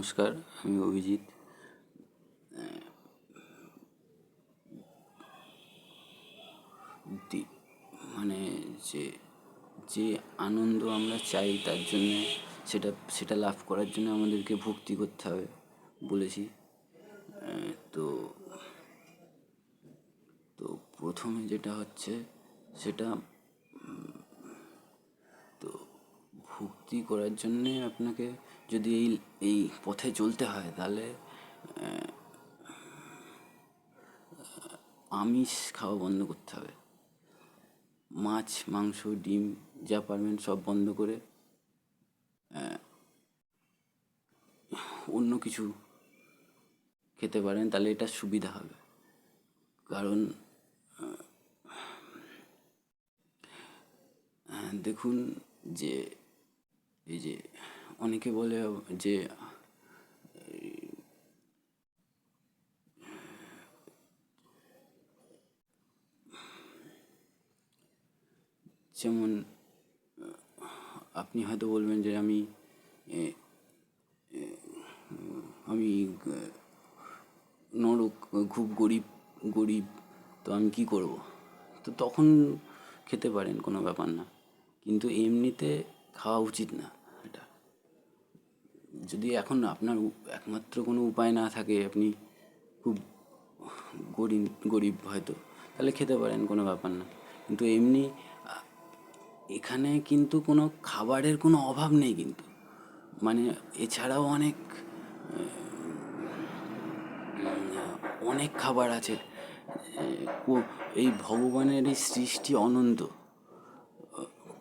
নমস্কার, আমি অভিজিৎ। মানে যে যে আনন্দ আমরা চাই তার জন্যে সেটা লাভ করার জন্য আমাদেরকে ভক্তি করতে হবে বলেছি। তো তো প্রথমে যেটা হচ্ছে সেটা তো ভক্তি করার জন্যে আপনাকে যদি এই পথে চলতে হয় তাহলে আমিষ খাওয়া বন্ধ করতে হবে। মাছ, মাংস, ডিম যা পারবেন সব বন্ধ করে অন্য কিছু খেতে পারেন, তাহলে এটা সুবিধা হবে। কারণ দেখুন, যে এই যে অনেকে বলে যে যেমন আপনি হয়তো বলবেন যে আমি খুব গরিব, তো আমি কি করব? তো তখন খেতে পারেন, কোনো ব্যাপার না, কিন্তু এমনিতে খাওয়া উচিত না এটা। যদি এখন আপনার একমাত্র কোনো উপায় না থাকে, আপনি খুব গরিব হয়তো, তাহলে খেতে পারেন, কোনো ব্যাপার না। কিন্তু এমনি এখানে কিন্তু কোনো খাবারের কোনো অভাব নেই কিন্তু, মানে এছাড়াও অনেক খাবার আছে। এই ভগবানের এই সৃষ্টি অনন্ত,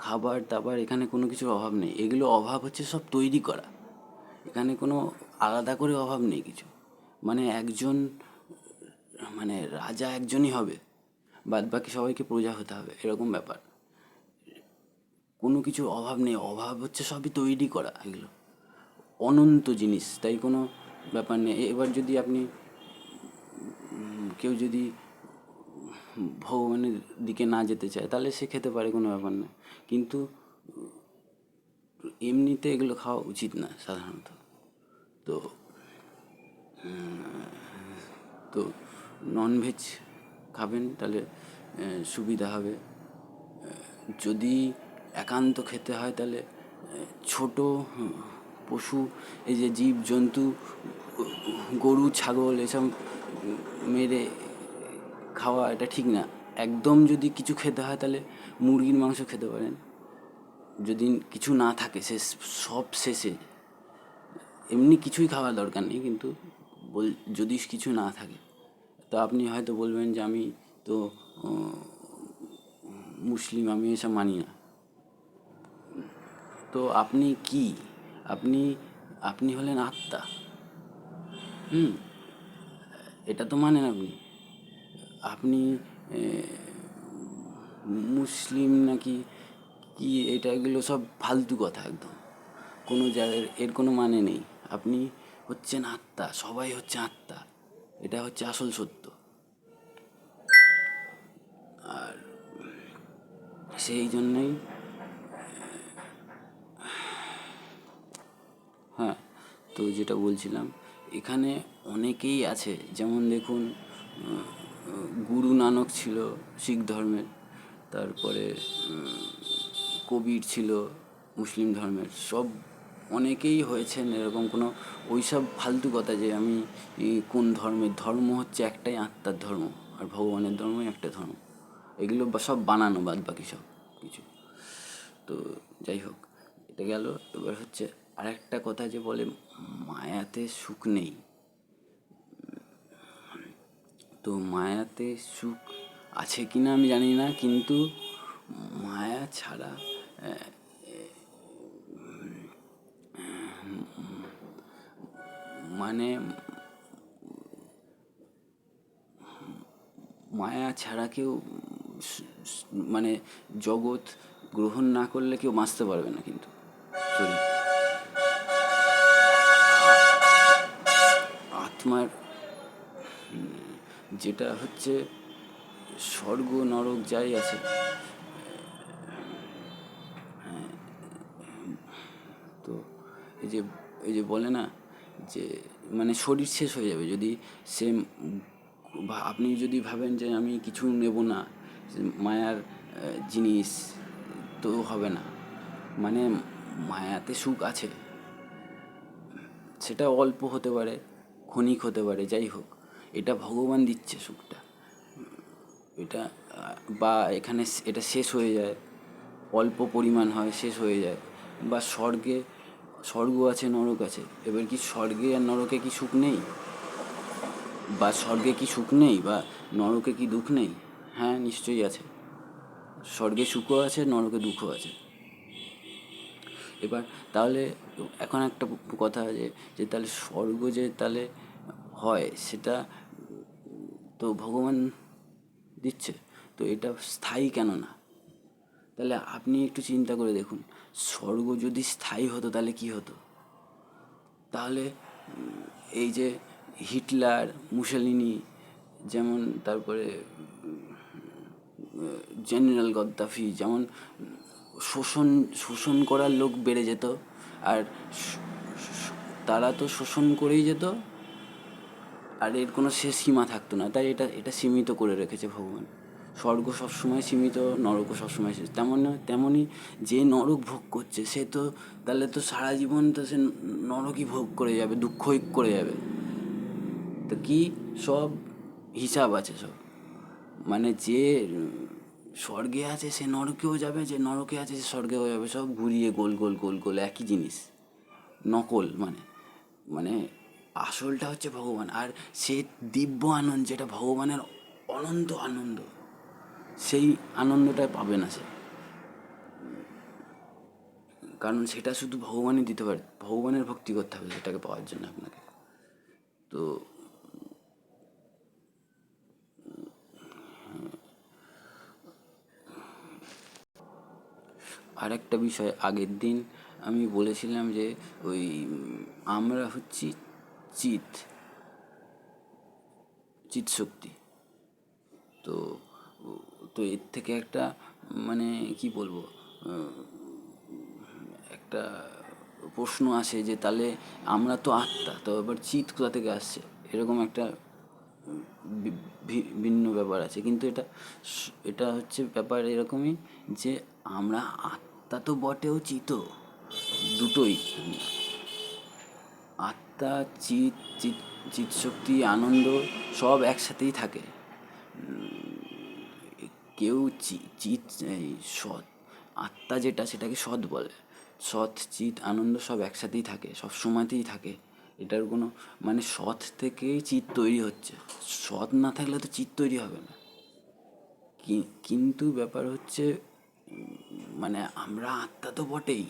খাবার দাবার এখানে কোনো কিছুর অভাব নেই। এগুলো অভাব হচ্ছে সব তৈরি করা, এখানে কোনো আলাদা করে অভাব নেই কিছু। মানে রাজা একজনই হবে, বাদ বাকি সবাইকে প্রজা হতে হবে, এরকম ব্যাপার। কোনো কিছুর অভাব নেই, অভাব হচ্ছে সবই তৈরি করা, এগুলো অনন্ত জিনিস, তাই কোনো ব্যাপার নেই। এবার যদি আপনি কেউ যদি ভগবানের দিকে না যেতে চায়, তাহলে সে খেতে পারে, কোনো ব্যাপার না। কিন্তু এমনিতে এগুলো খাওয়া উচিত না সাধারণত। তো তো ননভেজ খাবেন, তাহলে সুবিধা হবে। যদি একান্ত খেতে হয়, তাহলে ছোট পশু, এই যে জীবজন্তু, গরু, ছাগল, এসব মেরে খাওয়া এটা ঠিক না। একদম যদি কিছু খেতে হয়, তাহলে মুরগির মাংস খেতে পারেন, যদি কিছু না থাকে সব শেষে। এমনি কিছুই খাওয়ার দরকার নেই, কিন্তু যদি কিছু না থাকে, তো আপনি হয়তো বলবেন যে আমি তো মুসলিম, আমি এসব মানি না। তো আপনি কি? আপনি আপনি হলেন আত্মা। এটা তো মানেন আপনি। আপনি মুসলিম নাকি কি, এগুলো সব ফালতু কথা একদম। কোনো জায়গায় এর কোনো মানে নেই। আপনি হচ্ছেন আত্মা, সবাই হচ্ছে আত্মা, এটা হচ্ছে আসল সত্য। আর সেই জন্যই হ্যাঁ, তো যেটা বলছিলাম, এখানে অনেকেই আছে। যেমন দেখুন, গুরু নানক ছিল শিখ ধর্মের, তারপরে কবির ছিল মুসলিম ধর্মের, সব অনেকেই হয়েছেন এরকম। কোনো ওইসব ফালতু কথা যে আমি কোন ধর্মের, ধর্ম হচ্ছে একটাই, আত্মার ধর্ম, আর ভগবানের ধর্মই একটা ধর্ম, এগুলো সব বানানো, বাদ বাকি সব কিছু। তো যাই হোক, এটা গেল। এবার হচ্ছে আরেকটা কথা, যে বলে মায়াতে সুখ নেই। তো মায়াতে সুখ আছে কি না আমি জানি না, কিন্তু মায়া ছাড়া মানে মায়া ছাড়া কেউ মানে জগৎ গ্রহণ না করলে কেউ বাঁচতে পারবে না কিন্তু। সরি, আত্মার যেটা হচ্ছে স্বর্গ নরক যাই আছে, তো এই যে বলে না যে মানে শরীর শেষ হয়ে যাবে যদি সে আপনি যদি ভাবেন যে আমি কিছু নেব না, মায়ার জিনিস, তো হবে না। মানে মায়াতে সুখ আছে, সেটা অল্প হতে পারে, ক্ষণিক হতে পারে, যাই হোক, এটা ভগবান দিচ্ছে সুখটা। এটা বা এখানে এটা শেষ হয়ে যায়, অল্প পরিমাণ হয়, শেষ হয়ে যায়। বা স্বর্গ আছে, নরক আছে। এবার কি স্বর্গে আর নরকে কি সুখ নেই? বা স্বর্গে কি সুখ নেই? বা নরকে কি দুঃখ নেই? হ্যাঁ, নিশ্চয়ই আছে। স্বর্গে সুখও আছে, নরকে দুঃখও আছে। এবার তাহলে এখন একটা কথা যে যে তাহলে স্বর্গ যে তাহলে হয়, সেটা তো ভগবান দিচ্ছে, তো এটা স্থায়ী কেন না? তাহলে আপনি একটু চিন্তা করে দেখুন, স্বর্গ যদি স্থায়ী হতো তাহলে কি হতো? তাহলে এই যে হিটলার, মুসোলিনি, যেমন তারপরে জেনারেল গদ্দাফি, যেমন শোষণ শোষণ করার লোক বেড়ে যেত, আর তারা তো শোষণ করেই যেত, আর এর কোনো শেষ সীমা থাকতো না। তাই এটা এটা সীমিত করে রেখেছে ভগবান। স্বর্গ সবসময় সীমিত, নরকও সবসময় শেষ। তেমনই যে নরক ভোগ করছে সে তো তাহলে তো সারা জীবন তো সে নরকই ভোগ করে যাবে, দুঃখই করে যাবে। তো কি সব হিসাব আছে সব। মানে যে স্বর্গে আছে সে নরকেও যাবে, যে নরকে আছে সে স্বর্গেও যাবে, সব ঘুরিয়ে গোল গোল গোল গোল একই জিনিস, নকল। মানে মানে আসলটা হচ্ছে ভগবান। আর সে দিব্য আনন্দ, যেটা ভগবানের অনন্ত আনন্দ, সেই আনন্দটা পাবে না সে, কারণ সেটা শুধু ভগবানই দিতে পারে। ভগবানের ভক্তি করতে হবে সেটাকে পাওয়ার জন্য আপনাকে। তো আর একটা বিষয়, আগের দিন আমি বলেছিলাম যে ওই আমরা হচ্ছি চিত চিত শক্তি। তো তো এর থেকে একটা মানে কি বলবো, একটা প্রশ্ন আসে যে তাহলে আমরা তো আত্মা, তো এবার চিত কোথা থেকে আসছে? এরকম একটা ভিন্ন ব্যাপার আছে। কিন্তু এটা এটা হচ্ছে ব্যাপার এরকমই যে আমরা আত্মা তো বটেও, চিত দুটোই। আত্মা, চিত, চিত চিত শক্তি, আনন্দ সব একসাথেই থাকে। কেউ চিত এই সৎ আত্মা যেটা, সেটাকে সৎ বলে। সৎ, চিত, আনন্দ সব একসাথেই থাকে, সব সময়তেই থাকে। এটার কোনো মানে সৎ থেকেই চিত তৈরি হচ্ছে। সৎ না থাকলে তো চিত তৈরি হবে না। কিন্তু ব্যাপার হচ্ছে মানে আমরা আত্মা তো বটেই,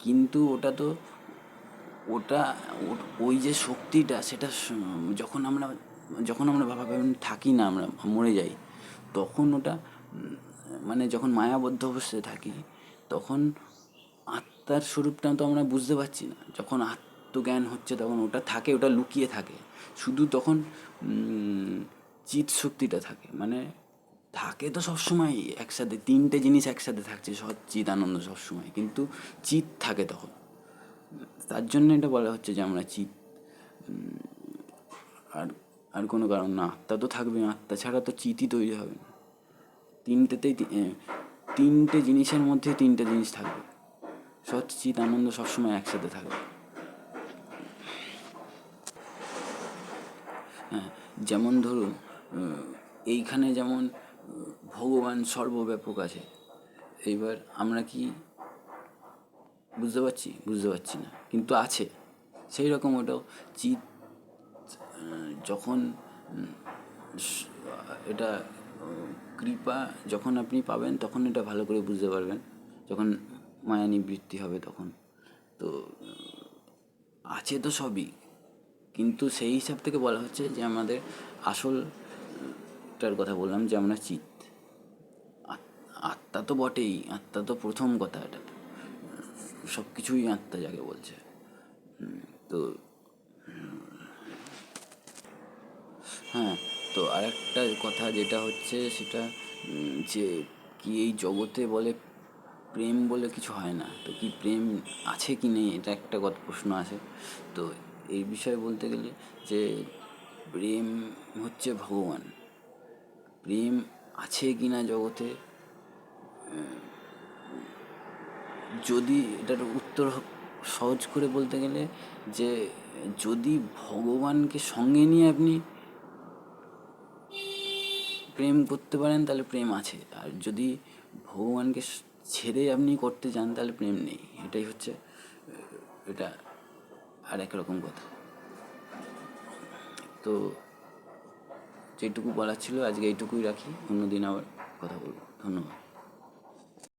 কিন্তু ওটা তো ওটা ওই যে শক্তিটা, সেটা যখন আমরা ভাবেন থাকি না, আমরা মরে যাই, তখন ওটা মানে যখন মায়াবদ্ধ অবস্থায় থাকি, তখন আত্মার স্বরূপটা তো আমরা বুঝতে পারছি না। যখন আত্মজ্ঞান হচ্ছে তখন ওটা থাকে, ওটা লুকিয়ে থাকে। শুধু তখন চিৎ শক্তিটা থাকে। মানে থাকে তো সবসময় একসাথে, তিনটে জিনিস একসাথে থাকছে, সৎ, চিৎ, আনন্দ সবসময়, কিন্তু চিৎ থাকে তখন। তার জন্য এটা বলা হচ্ছে যে আমরা চিৎ। আর আর কোনো কারণ না। আত্মা তো থাকবে, আত্মা ছাড়া তো চিতই তৈরি হবে না। তিনটেতেই তিনটে জিনিসের মধ্যে তিনটে জিনিস থাকবে, সৎ, চিৎ, আনন্দ সবসময় একসাথে থাকবে। হ্যাঁ, যেমন ধরুন এইখানে যেমন ভগবান সর্বব্যাপক আছে। এইবার আমরা কি বুঝতে পারছি না, কিন্তু আছে। সেই রকম ওটাও চিৎ যখন এটা কৃপা যখন আপনি পাবেন, তখন এটা ভালো করে বুঝতে পারবেন, যখন মায়া নিবৃত্তি হবে তখন। তো আছে তো সবই, কিন্তু সেই হিসাব থেকে বলা হচ্ছে যে আমাদের আসলটার কথা বললাম যে আমরা চিৎ। আত্মা তো বটেই, আত্মা তো প্রথম কথা। এটা সব কিছুই আত্মা যাকে বলছে। তো হ্যাঁ, তো আরেকটা কথা যেটা হচ্ছে সেটা যে কি এই জগতে বলে প্রেম বলে কিছু হয় না, তো কি প্রেম আছে কি নেই এটা একটা প্রশ্ন আছে। তো এই বিষয়ে বলতে গেলে যে প্রেম হচ্ছে ভগবান। প্রেম আছে কি না জগতে, যদি এটার উত্তর সহজ করে বলতে গেলে যে যদি ভগবানকে সঙ্গে নিয়ে আপনি প্রেম করতে পারেন তাহলে প্রেম আছে, আর যদি ভগবানকে ছেড়ে আপনি করতে চান তাহলে প্রেম নেই। এটাই হচ্ছে এটা আর এক রকম কথা। তো যেটুকু বলার ছিল আজকে এইটুকুই রাখি, অন্যদিন আবার কথা বলবো। ধন্যবাদ।